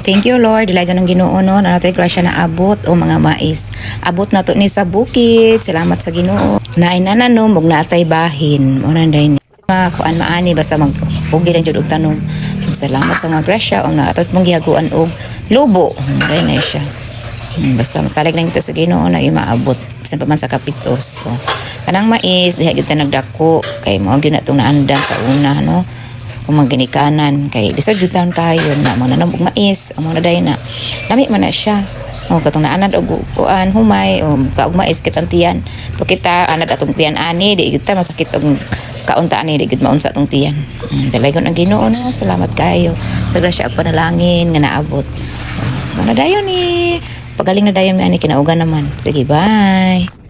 Thank you Lord, ilaga ng Ginoo no, na natay grasya na abot o mga mais. Abot na to ni sa bukid. Salamat sa Ginoo. Nainana no mug natay bahin. Mo na day ni. Kuan maani basta magpugi lang jud og tanom. Salamat sa mga grasya o naatot mong gihaguan og lubo. Day na siya. Basta masalig lang ito sa Ginoo na imaabot bisan pa man sa kapitos. So, kanang mais diha gyud ta nagdako kay mao gyud natong naandan sa una no. Kung magginikanan kay lisod gyud taon kayo na mga nanom og mais ang mga day na lami man na siya o katong naanad og kuan humay o kaog mais kitang tiyan pero kita anad atong tiyan ani di gyud ta masakit og kaunta ani di gyud maunsa atong tiyan dalagon ang Ginoo no. Salamat kayo sa grasya ug panalangin nga naabot mana dayon ni pagaling na dayon mi ani kinaugan naman. Sige, bye.